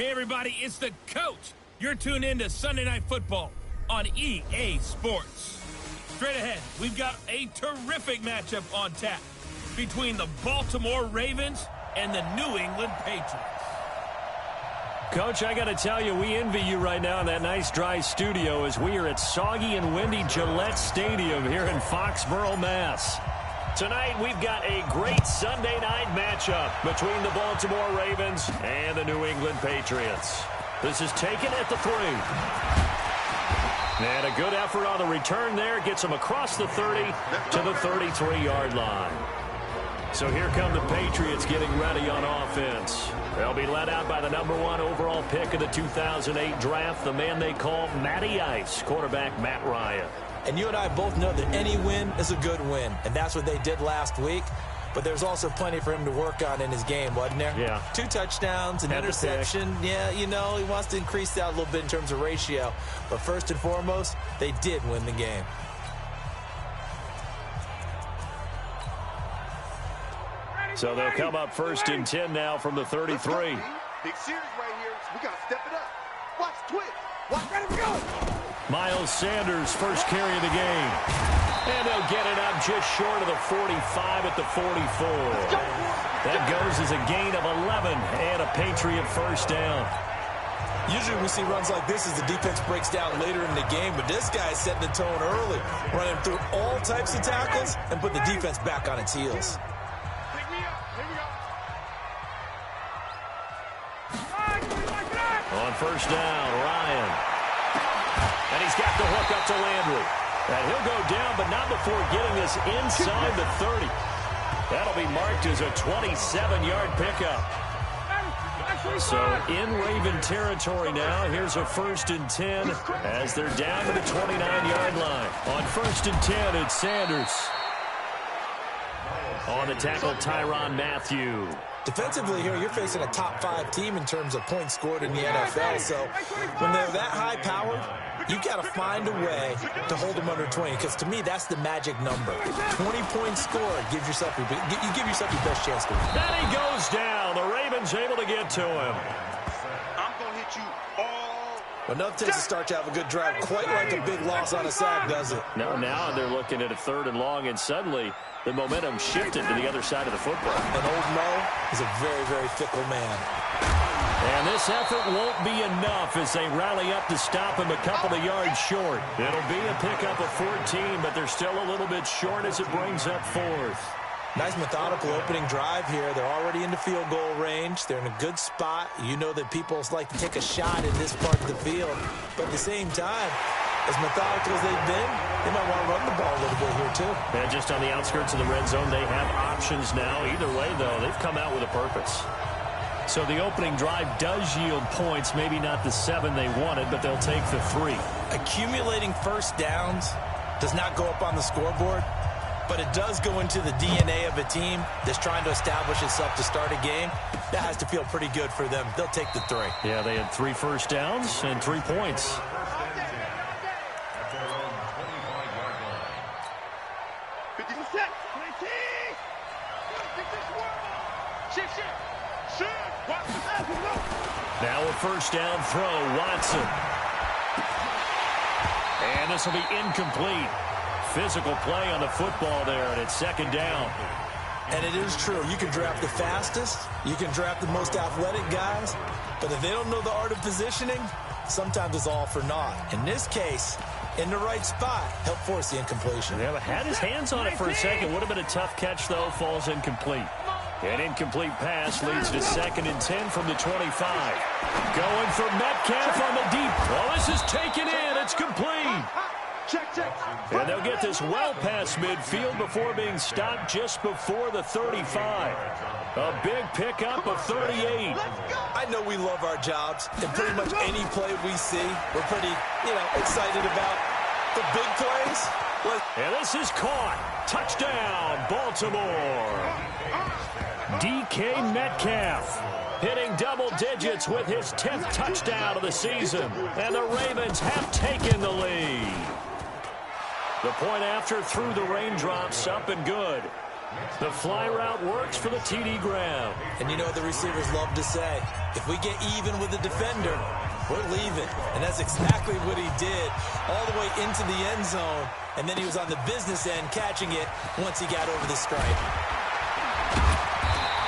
Hey, everybody, it's the coach. You're tuned in to Sunday Night Football on EA Sports. Straight ahead, we've got a terrific matchup on tap between the Baltimore Ravens and the New England Patriots. Coach, I got to tell you, we envy you right now in that nice dry studio as we are at soggy and windy Gillette Stadium here in Foxborough, Mass. Tonight, we've got a great Sunday night matchup between the Baltimore Ravens and the New England Patriots. This is taken at the 3. And a good effort on the return there. Gets them across the 30 to the 33-yard line. So here come the Patriots getting ready on offense. They'll be led out by the #1 overall pick of the 2008 draft, the man they call Matty Ice, quarterback Matt Ryan. And you and I both know that any win is a good win, and that's what they did last week. But there's also plenty for him to work on in his game, wasn't there? Yeah. 2 touchdowns, an interception. Yeah, you know, he wants to increase that a little bit in terms of ratio. But first and foremost, they did win the game. So they'll come up first and 10 now from the 33. Big series right here. We got to step it up. Watch Twitch. Watch, let him go. Miles Sanders, first carry of the game. And they'll get it up just short of the 45 at the 44. That goes as a gain of 11 and a Patriot first down. Usually we see runs like this as the defense breaks down later in the game, but this guy is setting the tone early, running through all types of tackles and put the defense back on its heels. On first down, Ryan. And he's got the hook up to Landry. And he'll go down, but not before getting this inside the 30. That'll be marked as a 27-yard pickup. So in Raven territory now, here's a first and 10 as they're down to the 29-yard line. On first and 10, it's Sanders. On the tackle, Tyrann Mathieu. Defensively here, you're facing a top-5 team in terms of points scored in the NFL. So when they're that high-powered, you got to find a way to hold them under 20. Because to me, that's the magic number. 20 points scored gives yourself your best chance to win. Then he goes down. The Ravens able to get to him. I'm going to hit you all. But nothing tends to start to have a good drive quite like a big loss on a sack, does it? No, now they're looking at a 3rd and long, and suddenly the momentum shifted to the other side of the football. And old Mo is a very, very fickle man. And this effort won't be enough as they rally up to stop him a couple of yards short. It'll be a pickup of 14, but they're still a little bit short as it brings up 4th. Nice methodical opening drive here. They're already into field goal range. They're in a good spot. You know that people like to take a shot in this part of the field. But at the same time, as methodical as they've been, they might want to run the ball a little bit here too. And just on the outskirts of the red zone, they have options now. Either way, though, they've come out with a purpose. So the opening drive does yield points, maybe not the 7 they wanted, but they'll take the 3. Accumulating first downs does not go up on the scoreboard, but it does go into the DNA of a team that's trying to establish itself to start a game. That has to feel pretty good for them. They'll take the 3. Yeah, they had 3 first downs and 3 points. Now a first down throw, Watson. And this will be incomplete. Physical play on the football there, and it's 2nd down. And it is true. You can draft the fastest. You can draft the most athletic guys. But if they don't know the art of positioning, sometimes it's all for naught. In this case, in the right spot, help force the incompletion. Yeah, but had his hands on it for a second. Would have been a tough catch, though. Falls incomplete. An incomplete pass leads to 2nd and 10 from the 25. Going for Metcalf on the deep. Oh, this is taken in. It's complete. And they'll get this well past midfield before being stopped just before the 35. A big pickup of 38. I know we love our jobs, and pretty much any play we see, we're pretty, excited about. The big plays. And this is caught. Touchdown, Baltimore. DK Metcalf hitting double digits with his 10th touchdown of the season. And the Ravens have taken the lead. The point after through the raindrops, up and good. The fly route works for the TD grab. And you know what the receivers love to say? If we get even with the defender, we're leaving. And that's exactly what he did, all the way into the end zone. And then he was on the business end catching it once he got over the stripe.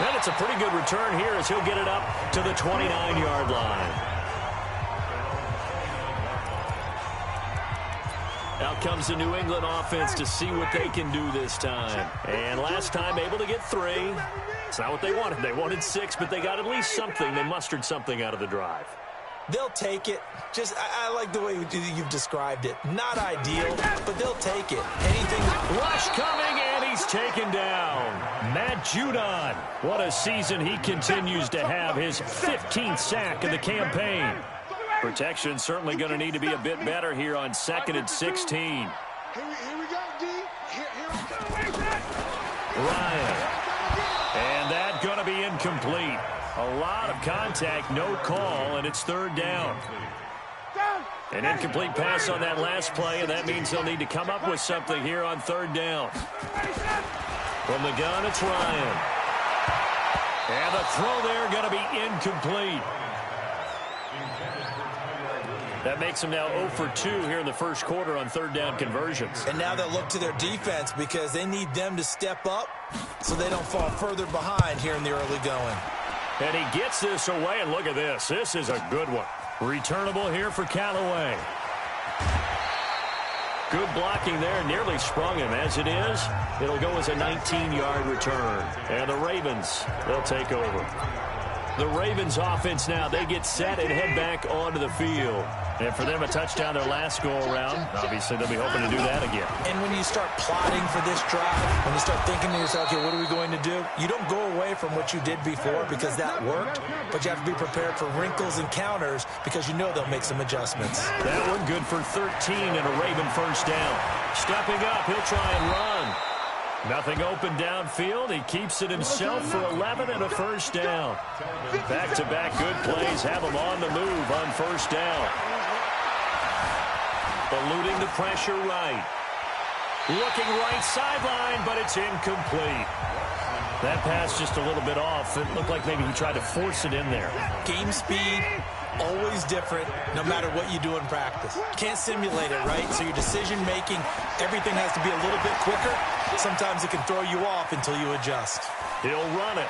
And it's a pretty good return here as he'll get it up to the 29-yard line. Out comes the New England offense to see what they can do this time. And last time, able to get 3. It's not what they wanted. They wanted 6, but they got at least something. They mustered something out of the drive. They'll take it. I like the way you've described it. Not ideal, but they'll take it. Anything. Rush coming, and he's taken down. Matt Judon. What a season he continues to have. His 15th sack of the campaign. Protection certainly going to need to be a bit better here on 2nd and 16. Here we go, D. Ryan. And that going to be incomplete. A lot of contact, no call, and it's 3rd down. An incomplete pass on that last play, and that means they'll need to come up with something here on 3rd down. From the gun, it's Ryan. And the throw there going to be incomplete. That makes them now 0 for 2 here in the first quarter on 3rd down conversions. And now they'll look to their defense because they need them to step up so they don't fall further behind here in the early going. And he gets this away, and look at this. This is a good one. Returnable here for Callaway. Good blocking there. Nearly sprung him. As it is, it'll go as a 19-yard return. And the Ravens, they'll take over. The Ravens offense now, they get set and head back onto the field. And for them, a touchdown their last go-around. Obviously, they'll be hoping to do that again. And when you start plotting for this drive, when you start thinking to yourself, okay, what are we going to do? You don't go away from what you did before because that worked, but you have to be prepared for wrinkles and counters because you know they'll make some adjustments. That one good for 13 and a Raven first down. Stepping up, he'll try and run. Nothing open downfield. He keeps it himself for 11 and a first down. Back-to-back good plays have him on the move on first down. Eluding the pressure right. Looking right sideline, but it's incomplete. That pass just a little bit off. It looked like maybe he tried to force it in there. Game speed, always different, no matter what you do in practice. Can't simulate it, right? So your decision-making, everything has to be a little bit quicker. Sometimes it can throw you off until you adjust. He'll run it.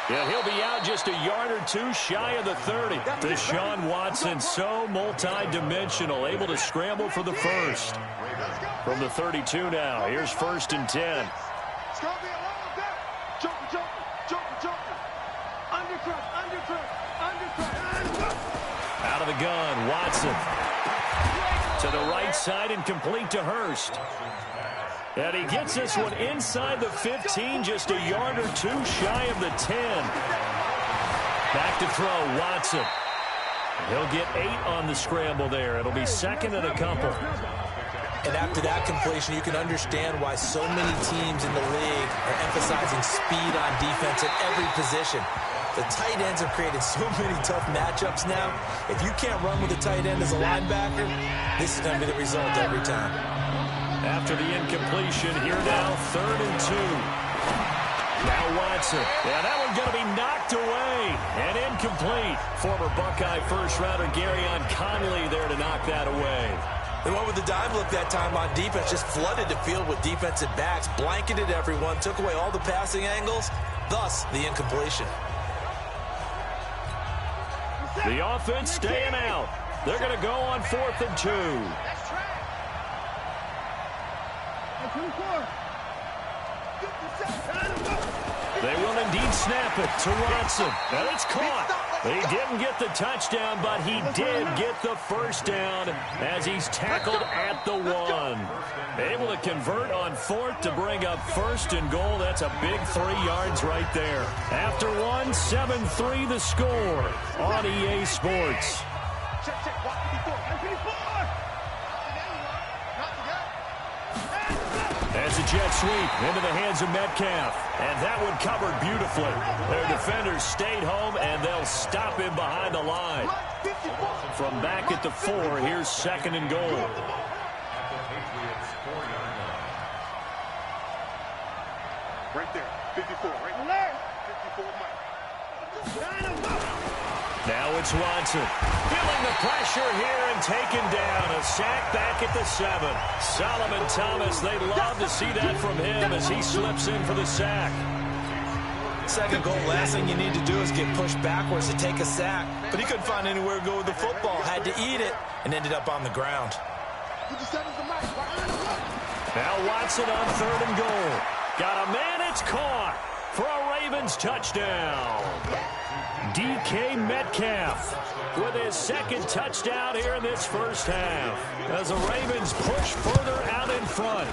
Yeah, he'll be out just a yard or two shy of the 30. Deshaun Watson, so multi-dimensional, able to scramble for the first. From the 32 now, here's 1st and 10. It's going to be a long day. Jumper. Undercut. Out of the gun, Watson. To the right side and complete to Hurst. And he gets this one inside the 15, just a yard or two shy of the 10. Back to throw, Watson. He'll get 8 on the scramble there. It'll be 2nd and a couple. And after that completion, you can understand why so many teams in the league are emphasizing speed on defense at every position. The tight ends have created so many tough matchups now. If you can't run with a tight end as a linebacker, this is going to be the result every time. After the incompletion, here now, 3rd and 2. Now Watson. Yeah, that one's going to be knocked away and incomplete. Former Buckeye first-rounder Garyon Conley there to knock that away. They went with the dime look that time on defense, just flooded the field with defensive backs, blanketed everyone, took away all the passing angles, thus the incompletion. The offense staying out. They're going to go on 4th and 2. They will indeed snap it to Watson. And it's caught. He didn't get the touchdown, but he did get the first down as he's tackled at the 1. Able to convert on 4th to bring up 1st and goal. That's a big 3 yards right there. After 1, 7-3 the score on EA Sports. As a jet sweep into the hands of Metcalf. And that one covered beautifully. Their defenders stayed home, and they'll stop him behind the line. From back at the 4, here's 2nd and goal. Right there. 54, right? 54, Mike. Now it's Watson. Feeling the pressure here and taken down. A sack back at the 7. Solomon Thomas, they love to see that from him as he slips in for the sack. Second goal, last thing you need to do is get pushed backwards to take a sack. But he couldn't find anywhere to go with the football. Had to eat it and ended up on the ground. Now Watson on 3rd and goal. Got a man, it's caught for a Ravens touchdown. DK Metcalf with his 2nd touchdown here in this first half as the Ravens push further out in front.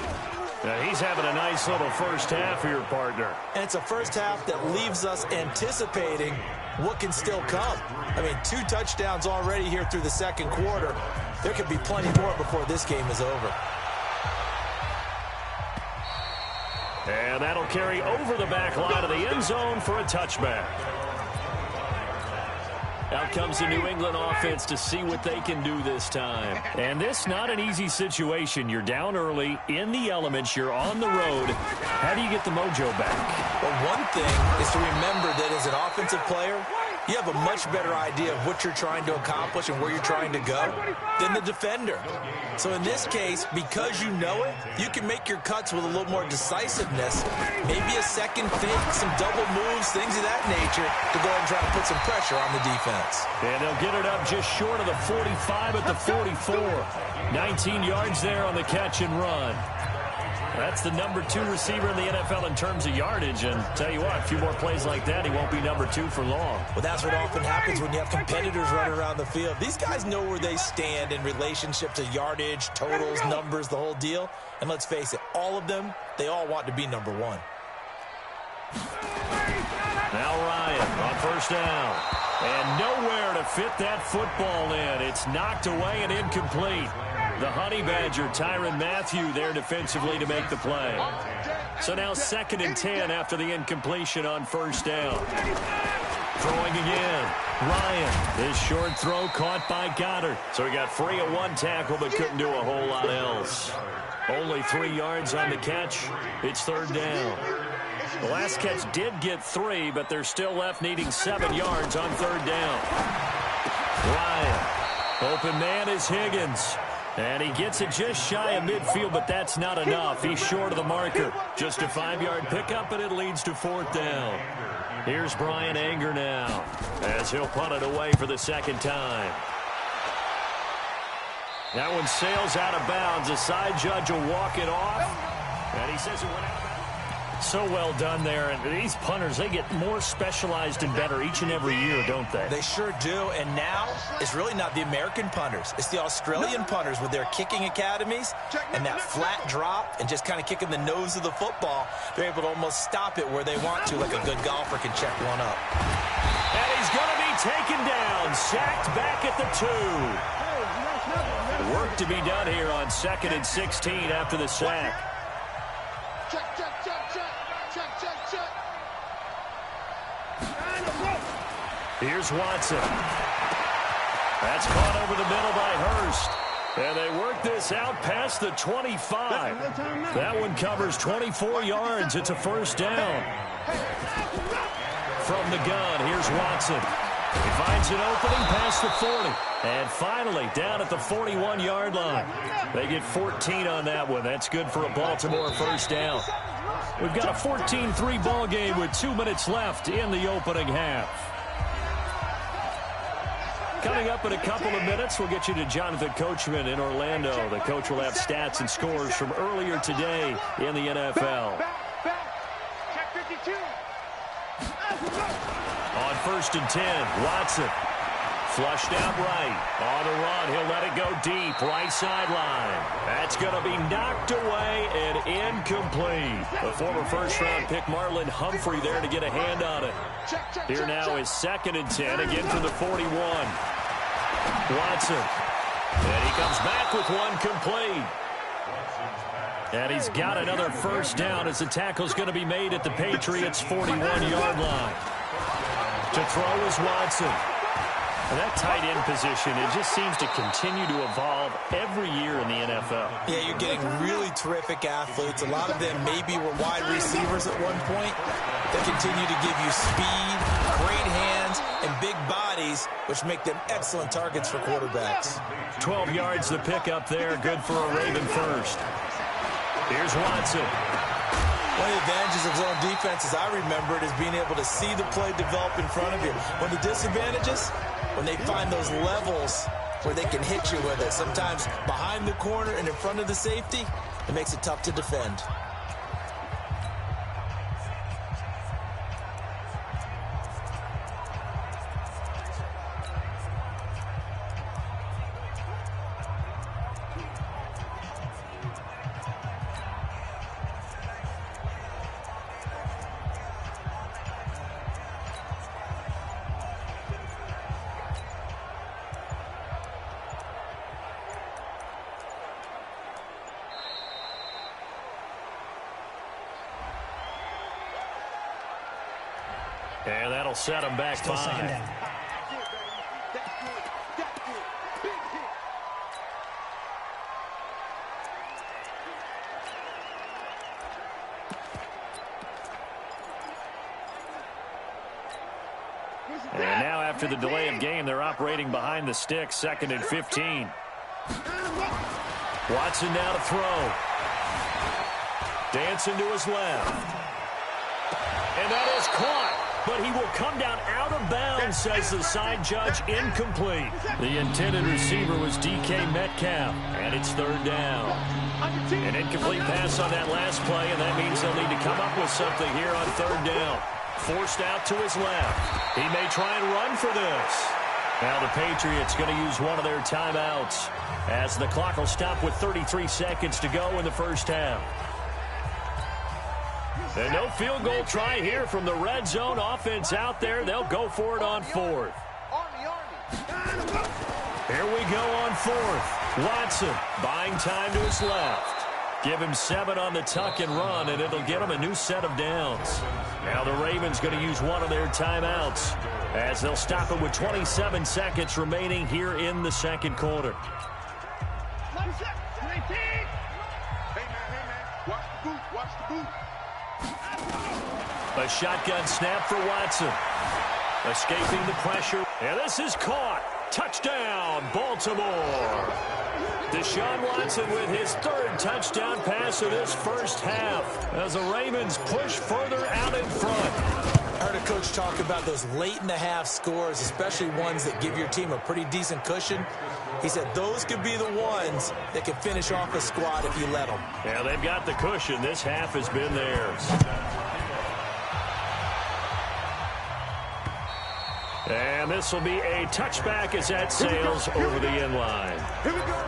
Now he's having a nice little first half here, partner. And it's a first half that leaves us anticipating what can still come. I mean, 2 touchdowns already here through the 2nd quarter. There could be plenty more before this game is over. And that'll carry over the back line of the end zone for a touchback. Out comes the New England offense to see what they can do this time. And this not an easy situation. You're down early, in the elements, you're on the road. How do you get the mojo back? Well, one thing is to remember that as an offensive player, you have a much better idea of what you're trying to accomplish and where you're trying to go than the defender. So in this case, because you know it, you can make your cuts with a little more decisiveness, maybe a second fake, some double moves, things of that nature, to go ahead and try to put some pressure on the defense. And they'll get it up just short of the 45 at the 44. 19 yards there on the catch and run. That's the number 2 receiver in the NFL in terms of yardage. And tell you what, a few more plays like that, he won't be number 2 for long. Well, that's what often happens when you have competitors running around the field. These guys know where they stand in relationship to yardage, totals, numbers, the whole deal. And let's face it, all of them, they all want to be number 1. Now Ryan on 1st down. And nowhere to fit that football in. It's knocked away and incomplete. The Honey Badger, Tyrann Mathieu, there defensively to make the play. So now 2nd and 10 after the incompletion on 1st down. Throwing again. Ryan, his short throw caught by Goddard. So he got free of 1 tackle but couldn't do a whole lot else. Only 3 yards on the catch. It's 3rd down. The last catch did get 3, but they're still left needing 7 yards on 3rd down. Ryan, open man is Higgins. And he gets it just shy of midfield, but that's not enough. He's short of the marker. Just a 5-yard pickup, and it leads to 4th down. Here's Brian Anger now, as he'll punt it away for the 2nd time. That one sails out of bounds. The side judge will walk it off, and he says it went out of bounds. So well done there. And these punters, they get more specialized and better each and every year, don't they? They sure do. And now it's really not the American punters. It's the Australian punters with their kicking academies and that flat drop and just kind of kicking the nose of the football. They're able to almost stop it where they want to, like a good golfer can check one up. And he's going to be taken down, sacked back at the 2. Work to be done here on 2nd and 16 after the sack. Here's Watson. That's caught over the middle by Hurst. And they work this out past the 25. That one covers 24 yards. It's a 1st down. From the gun, here's Watson. He finds an opening past the 40. And finally, down at the 41-yard line. They get 14 on that one. That's good for a Baltimore 1st down. We've got a 14-3 ball game with 2 minutes left in the opening half. Coming up in a couple of minutes, we'll get you to Jonathan Coachman in Orlando. The coach will have stats and scores from earlier today in the NFL. On 1st and 10, Watson. Flushed out right. On the run, he'll let it go deep. Right sideline. That's going to be knocked away and incomplete. The former 1st-round pick Marlon Humphrey there to get a hand on it. Here now is 2nd and 10, again from the 41. Watson. And he comes back with one complete. And he's got another 1st down as the tackle's going to be made at the Patriots' 41-yard line. To throw is Watson. And that tight end position, it just seems to continue to evolve every year in the NFL. Yeah, you're getting really terrific athletes. A lot of them maybe were wide receivers at one point. They continue to give you speed, great hands, and big bodies, which make them excellent targets for quarterbacks. 12 yards to pick up there. Good for a Raven first. Here's Watson. One of the advantages of zone defense, as I remember it, is being able to see the play develop in front of you. One of the disadvantages, when they find those levels where they can hit you with it, sometimes behind the corner and in front of the safety, it makes it tough to defend. And that'll set him back Still 5. second down. And now after the delay of game, they're operating behind the sticks, 2nd and 15. Watson now to throw. Dancing to his left. And that is caught. But he will come down out of bounds, says the side judge. Incomplete. The intended receiver was DK Metcalf. And it's 3rd down. An incomplete pass on that last play, and that means they'll need to come up with something here on 3rd down. Forced out to his left. He may try and run for this. Now the Patriots going to use one of their timeouts as the clock will stop with 33 seconds to go in the first half. And no field goal try here from the red zone. Offense out there. They'll go for it on 4th. Here we go on 4th. Watson buying time to his left. Give him 7 on the tuck and run, and it'll get him a new set of downs. Now the Ravens going to use one of their timeouts as they'll stop it with 27 seconds remaining here in the second quarter. A shotgun snap for Watson. Escaping the pressure. And this is caught. Touchdown, Baltimore. Deshaun Watson with his 3rd touchdown pass of this first half as the Ravens push further out in front. I heard a coach talk about those late-in-the-half scores, especially ones that give your team a pretty decent cushion. He said those could be the ones that can finish off a squad if you let them. Yeah, they've got the cushion. This half has been theirs. And this will be a touchback as that sails over the end line. Here we go.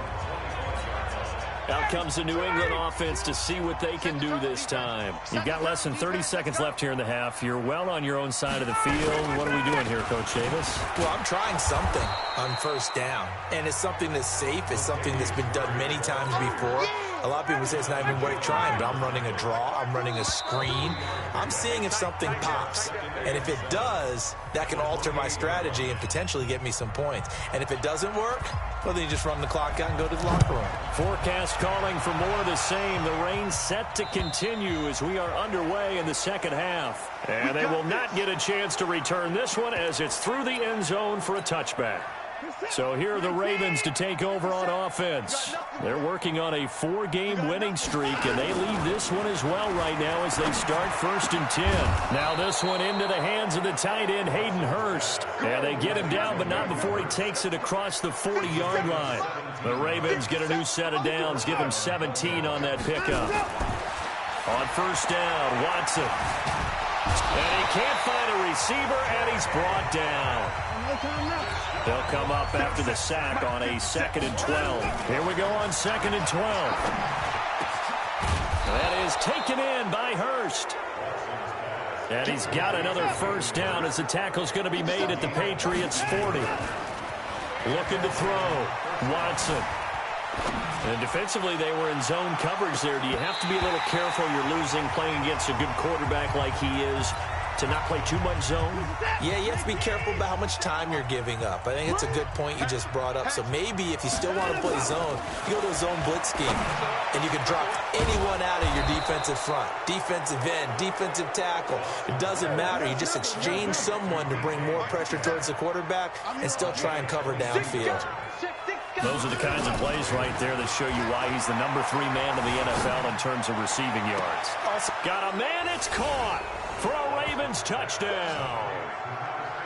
Out comes the New England offense to see what they can do this time. You've got less than 30 seconds left here in the half. You're well on your own side of the field. What are we doing here, Coach Davis? Well, I'm trying something on 1st down, and it's something that's safe. It's something that's been done many times before. A lot of people say it's not even worth trying, but I'm running a draw. I'm running a screen. I'm seeing if something pops, and if it does, that can alter my strategy and potentially get me some points. And if it doesn't work, well, then you just run the clock out and go to the locker room. Forecast calling for more of the same. The rain set to continue as we are underway in the second half. And they will not get a chance to return this one as it's through the end zone for a touchback. So here are the Ravens to take over on offense. They're working on a 4-game winning streak, and they lead this one as well right now as they start 1st and 10. Now this one into the hands of the tight end, Hayden Hurst. And they get him down, but not before he takes it across the 40-yard line. The Ravens get a new set of downs, give him 17 on that pickup. On 1st down, Watson. And he can't find a receiver, and he's brought down. They'll come up after the sack on a 2nd and 12. Here we go on 2nd and 12. That is taken in by Hurst. And he's got another 1st down as the tackle's going to be made at the Patriots' 40. Looking to throw. Watson. And defensively, they were in zone coverage there. Do you have to be a little careful? You're losing playing against a good quarterback like he is. to not play too much zone? Yeah, you have to be careful about how much time you're giving up. I think it's a good point you just brought up. So maybe if you still want to play zone, you go to a zone blitz scheme, and you can drop anyone out of your defensive front, defensive end, defensive tackle. It doesn't matter. You just exchange someone to bring more pressure towards the quarterback and still try and cover downfield. Those are the kinds of plays right there that show you why he's the number 3 man in the NFL in terms of receiving yards. Got a man, it's caught for a Ravens touchdown.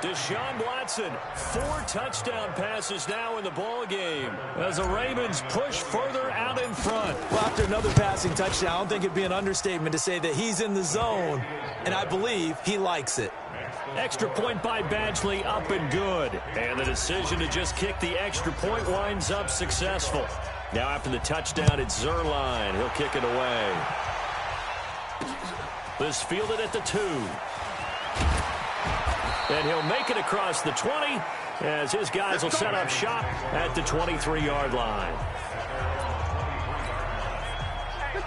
Deshaun Watson, 4 touchdown passes now in the ball game as the Ravens push further out in front. Well, after another passing touchdown, I don't think it'd be an understatement to say that he's in the zone, and I believe he likes it. Extra point by Badgley, up and good. And the decision to just kick the extra point winds up successful. Now after the touchdown, it's Zuerlein. He'll kick it away. This fielded at the 2. And he'll make it across the 20 as his guys will set up shop at the 23-yard line.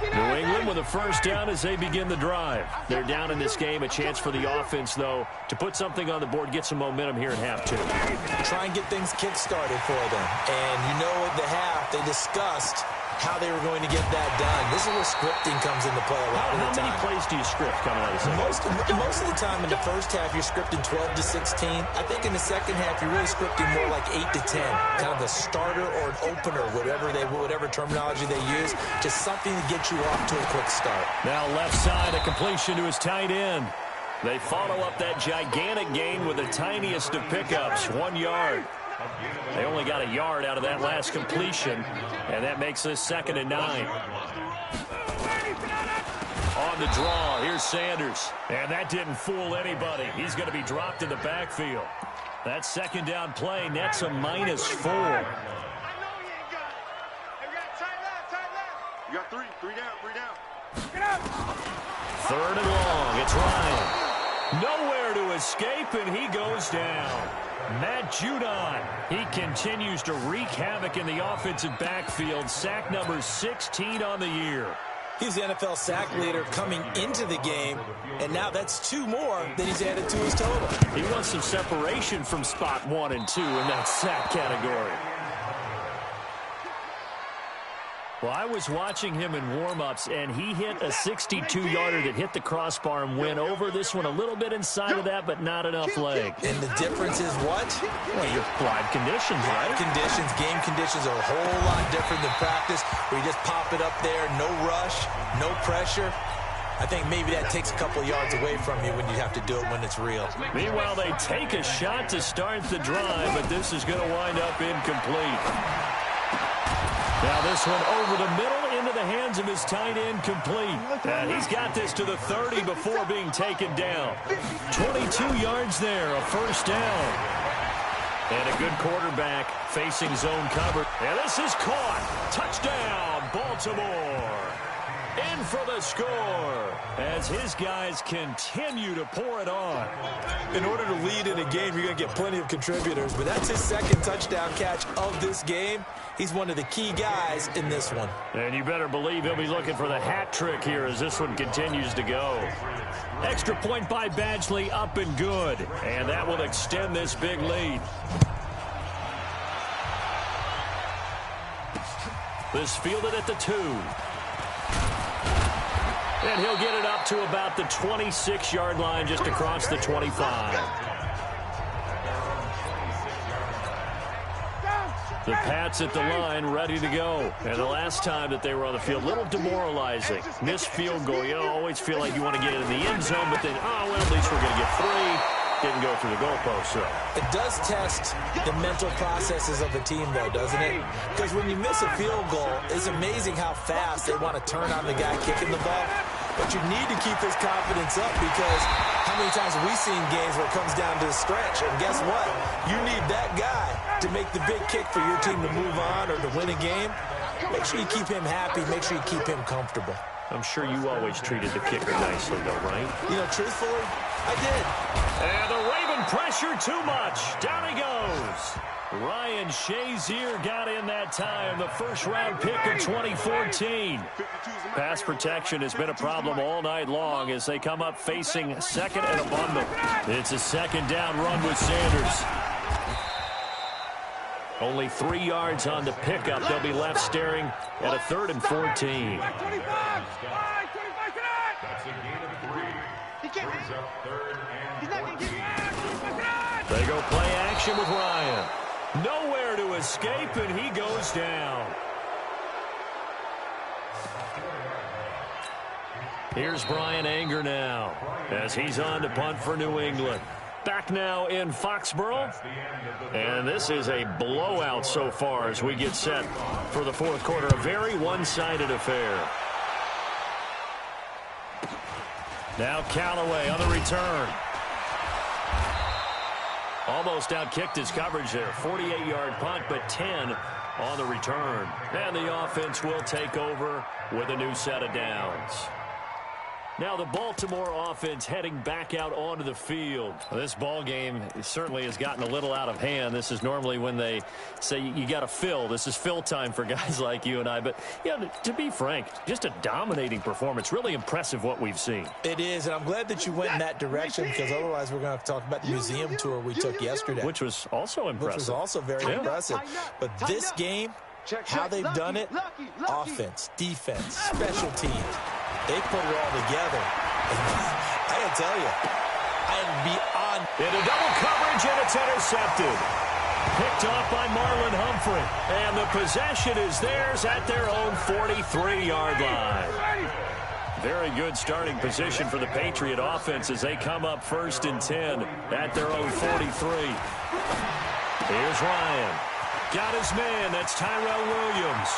New England with a first down as they begin the drive. They're down in this game. A chance for the offense, though, to put something on the board, get some momentum here in half 2. Try and get things kick-started for them. And you know at the half, they discussed how they were going to get that done. This is where scripting comes into play a lot of the time. How many plays do you script coming out of this? Most of the time in the first half, you're scripting 12 to 16. I think in the second half, you're really scripting more like 8 to 10. Kind of a starter or an opener, whatever terminology they use. Just something to get you off to a quick start. Now left side, a completion to his tight end. They follow up that gigantic gain with the tiniest of pickups, 1 yard. They only got a yard out of that last completion, and that makes this 2nd and 9. On the draw, here's Sanders. And that didn't fool anybody. He's going to be dropped in the backfield. That 2nd down play nets a -4. I know you ain't got it. Hey, we got tight left. You got 3 down. Get up. 3rd and long, it's Ryan. Nowhere to escape, and he goes down. Matt Judon, he continues to wreak havoc in the offensive backfield. Sack number 16 on the year. He's the NFL sack leader coming into the game, and now that's 2 more than he's added to his total. He wants some separation from spot 1 and 2 in that sack category. Well, I was watching him in warm-ups, and he hit a 62-yarder that hit the crossbar and went over. This one a little bit inside of that, but not enough leg. And the difference is what? Well, your live conditions, right? Conditions, game conditions are a whole lot different than practice, where you just pop it up there, no rush, no pressure. I think maybe that takes a couple yards away from you when you have to do it when it's real. Meanwhile, they take a shot to start the drive, but this is going to wind up incomplete. Now this one over the middle into the hands of his tight end, complete. And he's got this to the 30 before being taken down. 22 yards there, a first down. And a good quarterback facing zone cover. And this is caught. Touchdown, Baltimore. In for the score as his guys continue to pour it on. In order to lead in a game, you're going to get plenty of contributors, but that's his 2nd touchdown catch of this game. He's one of the key guys in this one. And you better believe he'll be looking for the hat trick here as this one continues to go. Extra point by Badgley, up and good. And that will extend this big lead. This fielded at the 2. And he'll get it up to about the 26-yard line, just across the 25. The Pats at the line, ready to go. And the last time that they were on the field, a little demoralizing. Missed field goal. You always feel like you want to get in the end zone, but then, oh, well, at least we're going to get 3. Didn't go through the goalpost, so. It does test the mental processes of the team, though, doesn't it? Because when you miss a field goal, it's amazing how fast they want to turn on the guy kicking the ball. But you need to keep his confidence up, because how many times have we seen games where it comes down to the stretch? And guess what? You need that guy to make the big kick for your team to move on or to win a game. Make sure you keep him happy. Make sure you keep him comfortable. I'm sure you always treated the kicker nicely, though, right? You know, truthfully, I did. And the Raven pressure too much. Down he goes. Ryan Shazier got in that time, the first-round pick of 2014. Pass protection has been a problem all night long as they come up facing second and a bundle. It's a second down run with Sanders. Only 3 yards on the pickup. They'll be left staring at a 3rd and 14. That's a gain of 3. Brings up 3rd and 14. They go play action with Ryan. Nowhere to escape, and he goes down. Here's Brian Anger now as he's on to punt for New England. Back now in Foxborough. And this is a blowout so far as we get set for the fourth quarter. A very one-sided affair. Now Callaway on the return. Almost outkicked his coverage there. 48-yard punt, but 10 on the return. And the offense will take over with a new set of downs. Now the Baltimore offense heading back out onto the field. Well, this ball game certainly has gotten a little out of hand. This is normally when they say you got to fill. This is fill time for guys like you and I. But, yeah, to be frank, just a dominating performance. Really impressive what we've seen. It is, and I'm glad that you went in that direction because otherwise we're going to have to talk about the museum tour we took yesterday. Which was also impressive. Which was also very impressive. But this game, how they've done it, offense, defense, special teams. They put it all together. I got to tell you, I am beyond. Into double coverage, and it's intercepted. Picked off by Marlon Humphrey. And the possession is theirs at their own 43-yard line. Very good starting position for the Patriot offense as they come up 1st and 10 at their own 43. Here's Ryan. Got his man. That's Tyrell Williams.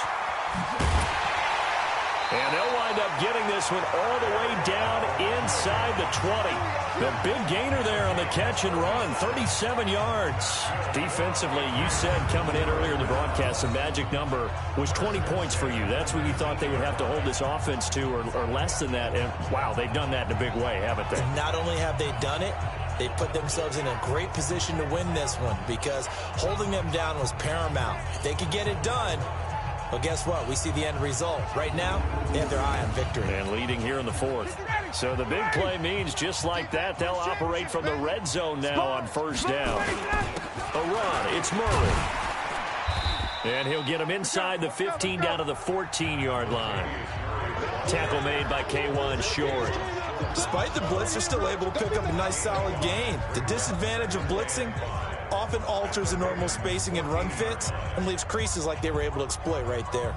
And they'll wind up getting this one all the way down inside the 20. The big gainer there on the catch and run, 37 yards. Defensively, you said coming in earlier in the broadcast, the magic number was 20 points for you. That's what you thought they would have to hold this offense to or less than that. And, wow, they've done that in a big way, haven't they? Not only have they done it, they put themselves in a great position to win this one because holding them down was paramount. If they could get it done, well, guess what? We see the end result. Right now, they have their eye on victory. And leading here in the 4th. So the big play means just like that, they'll operate from the red zone now on 1st down. A run. It's Murray. And he'll get him inside the 15 down to the 14-yard line. Tackle made by K1 Short. Despite the blitz, they're still able to pick up a nice solid gain. The disadvantage of blitzing often alters the normal spacing and run fits and leaves creases like they were able to exploit right there.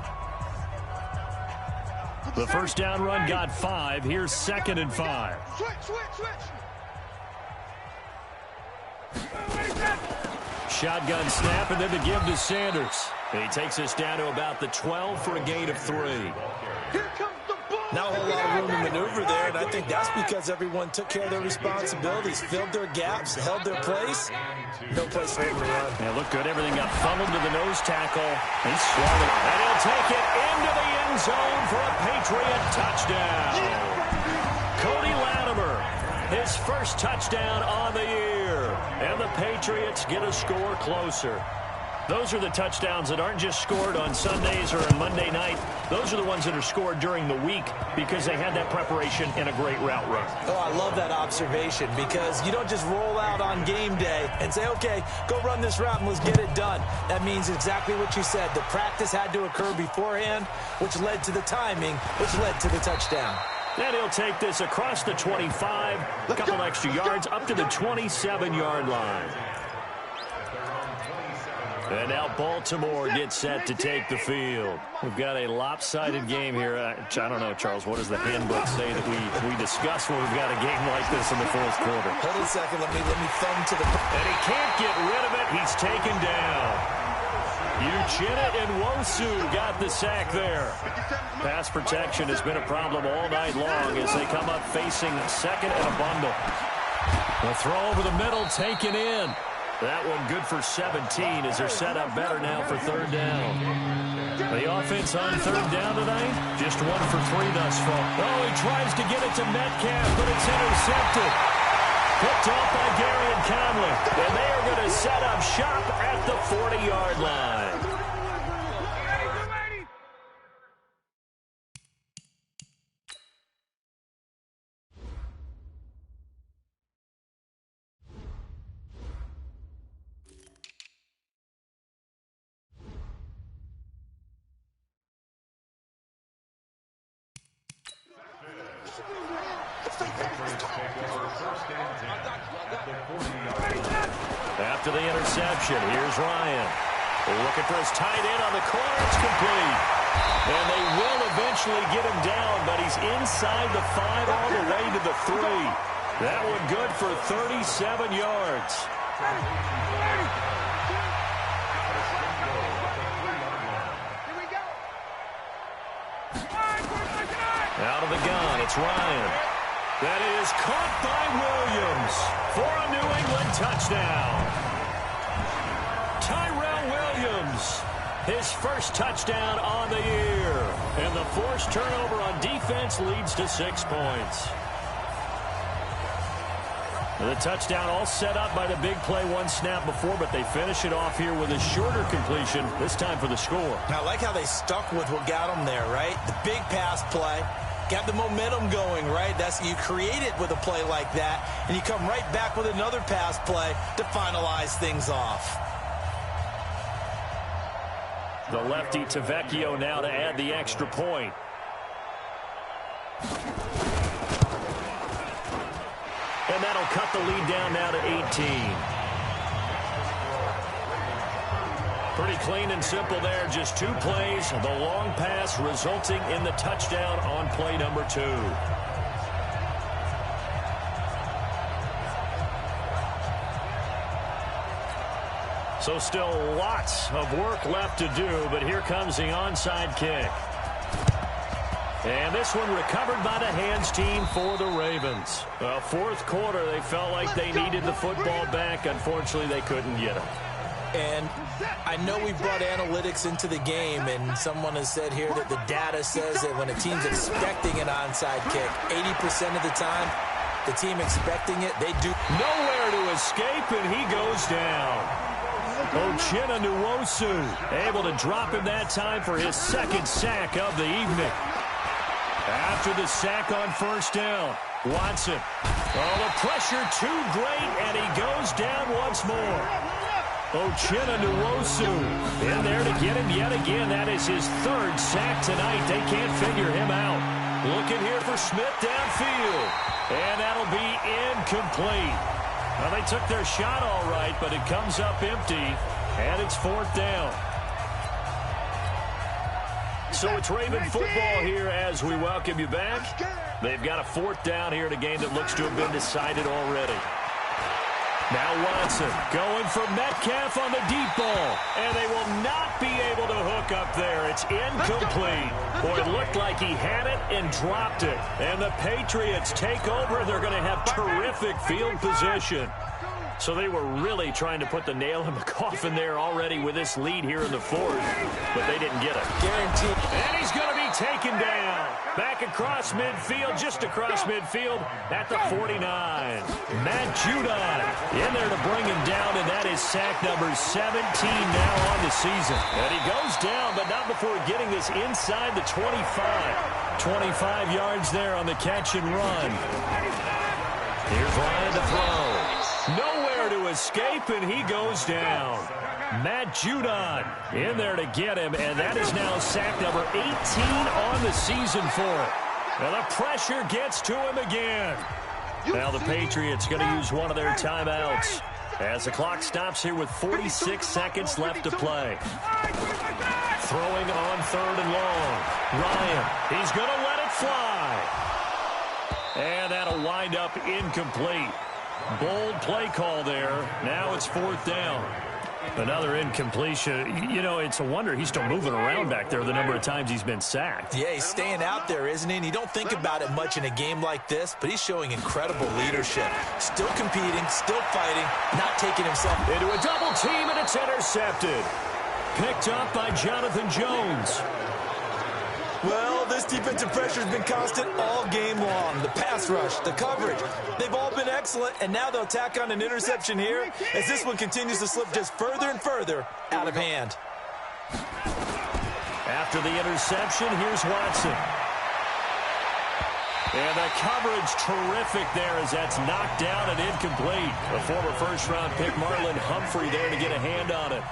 The 1st down run got 5. Here's 2nd and 5. Shotgun snap and then the give to Sanders. And he takes us down to about the 12 for a gain of 3. Not a whole lot of room to maneuver there, and I think that's because everyone took care of their responsibilities, filled their gaps, held their place. No place for him to run. Yeah, looked good. Everything got funneled to the nose tackle. He swung it, and he'll take it into the end zone for a Patriot touchdown. Cody Latimer, his first touchdown on the year, and the Patriots get a score closer. Those are the touchdowns that aren't just scored on Sundays or on Monday night. Those are the ones that are scored during the week because they had that preparation and a great route run. Oh, I love that observation because you don't just roll out on game day and say, okay, go run this route and let's get it done. That means exactly what you said. The practice had to occur beforehand, which led to the timing, which led to the touchdown. And he'll take this across the 25, a couple extra yards, up to the 27-yard line. And now Baltimore gets set to take the field. We've got a lopsided game here. I don't know, Charles, what does the handbook say that we discuss when we've got a game like this in the 4th quarter? Hold on a second. Let me thumb to the... And he can't get rid of it. He's taken down. Uchenna and Wosu got the sack there. Pass protection has been a problem all night long as they come up facing 2nd and a bundle. The throw over the middle, taken in. That one good for 17 as they're set up better now for 3rd down. The offense on 3rd down tonight, just 1 for 3 thus far. Oh, he tries to get it to Metcalf, but it's intercepted. Picked off by Gary and Conley. And they are going to set up shop at the 40-yard line. After the interception, here's Ryan. Looking for his tight end on the corner. It's complete. And they will eventually get him down, but he's inside the 5 all the way to the 3. That one good for 37 yards. Out of the gun, it's Ryan. That is caught by Williams for a New England touchdown. Tyrell Williams, his first touchdown on the year. And the forced turnover on defense leads to 6 points. The touchdown all set up by the big play one snap before, but they finish it off here with a shorter completion, this time for the score. I like how they stuck with what got them there, right? The big pass play. Got the momentum going, right? You create it with a play like that, and you come right back with another pass play to finalize things off. The lefty Tavecchio now to add the extra point. And that'll cut the lead down now to 18. Pretty clean and simple there. Just 2 plays. The long pass resulting in the touchdown on play number 2. So still lots of work left to do, but here comes the onside kick. And this one recovered by the hands team for the Ravens. Fourth quarter, they felt like they needed the football back. Unfortunately, they couldn't get it. And I know we brought analytics into the game, and someone has said here that the data says that when a team's expecting an onside kick, 80% of the time, the team expecting it, they do. Nowhere to escape, and he goes down. Uchenna Nwosu able to drop him that time for his second sack of the evening. After the sack on first down, Watson. Oh, the pressure too great, and he goes down once more. Uchenna Nwosu in there to get him yet again. That is his 3rd sack tonight. They can't figure him out. Looking here for Smith downfield. And that'll be incomplete. Well, they took their shot all right, but it comes up empty. And it's 4th down. So it's Raven football here as we welcome you back. They've got a 4th down here in a game that looks to have been decided already. Now Watson going for Metcalf on the deep ball. And they will not be able to hook up there. It's incomplete. Boy, it looked like he had it and dropped it. And the Patriots take over. They're going to have terrific field position. So they were really trying to put the nail in the coffin there already with this lead here in the 4th. But they didn't get it. Guaranteed. And he's going to be taken down. Back across midfield, just across midfield at the 49. Matt Judon in there to bring him down, and that is sack number 17 now on the season. And he goes down, but not before getting this inside the 25. 25 yards there on the catch and run. Here's Ryan to throw. Nowhere to escape, and he goes down. Matt Judon in there to get him, and that is now sack number 18 on the season for it. And the pressure gets to him again. Now the Patriots going to use one of their timeouts as the clock stops here with 46 seconds left to play. Throwing on 3rd and long. Ryan, he's going to let it fly. And that'll wind up incomplete. Bold play call there. Now it's 4th down. Another incompletion. You know, it's a wonder he's still moving around back there the number of times he's been sacked. Yeah, he's staying out there, isn't he? And you don't think about it much in a game like this, but he's showing incredible leadership. Still competing, still fighting, not taking himself into a double team, and it's intercepted. Picked up by Jonathan Jones. Well, this defensive pressure has been constant all game long. The pass rush, the coverage, they've all been excellent, and now they'll tack on an interception here as this one continues to slip just further and further out of hand. After the interception, here's Watson. And the coverage terrific there as that's knocked down and incomplete. The former first-round pick Marlon Humphrey there to get a hand on it.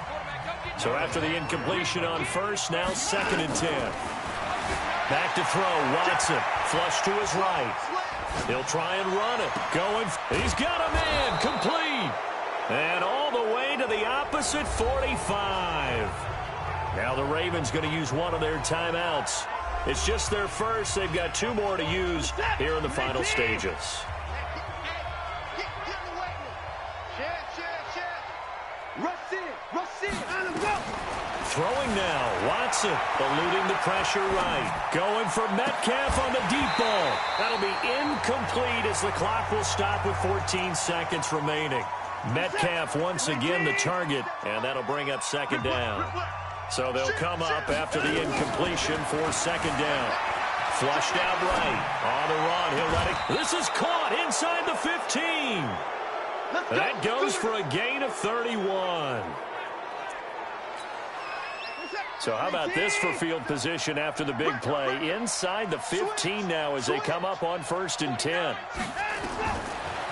So after the incompletion on first, now 2nd and 10. Back to throw, Watson, flush to his right. He'll try and run it. He's got a man, complete. And all the way to the opposite 45. Now the Ravens going to use one of their timeouts. It's just their first. They've got 2 more to use here in the final stages. Throwing now, Watson eluding the pressure right. Going for Metcalf on the deep ball. That'll be incomplete as the clock will stop with 14 seconds remaining. Metcalf once again the target, and that'll bring up 2nd down. So they'll come up after the incompletion for 2nd down. Flushed out right. On the run. He'll let it. This is caught inside the 15. That goes for a gain of 31. So how about this for field position after the big play? Inside the 15 now as they come up on 1st and 10.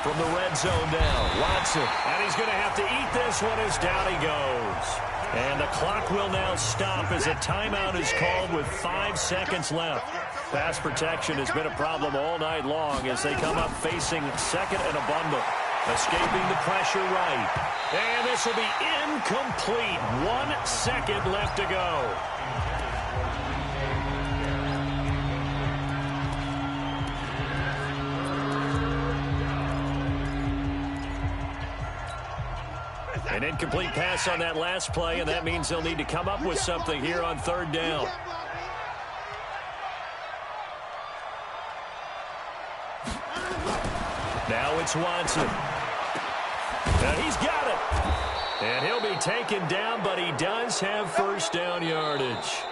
From the red zone now, Watson. And he's going to have to eat this one as down he goes. And the clock will now stop as a timeout is called with 5 seconds left. Pass protection has been a problem all night long as they come up facing 2nd and a bundle. Escaping the pressure right. And this will be incomplete. 1 second left to go. An incomplete pass on that last play, and that means they'll need to come up with something here on 3rd down. Now it's Watson. And he's got it. And he'll be taken down, but he does have 1st down yardage.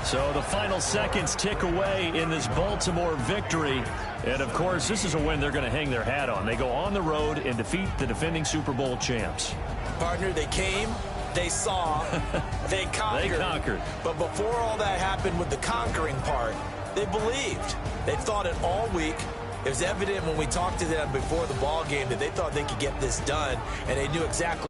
So the final seconds tick away in this Baltimore victory. And, of course, this is a win they're going to hang their hat on. They go on the road and defeat the defending Super Bowl champs. Partner, they came, they saw, they conquered. They conquered. But before all that happened with the conquering part, they believed. They thought it all week. It was evident when we talked to them before the ball game that they thought they could get this done, and they knew exactly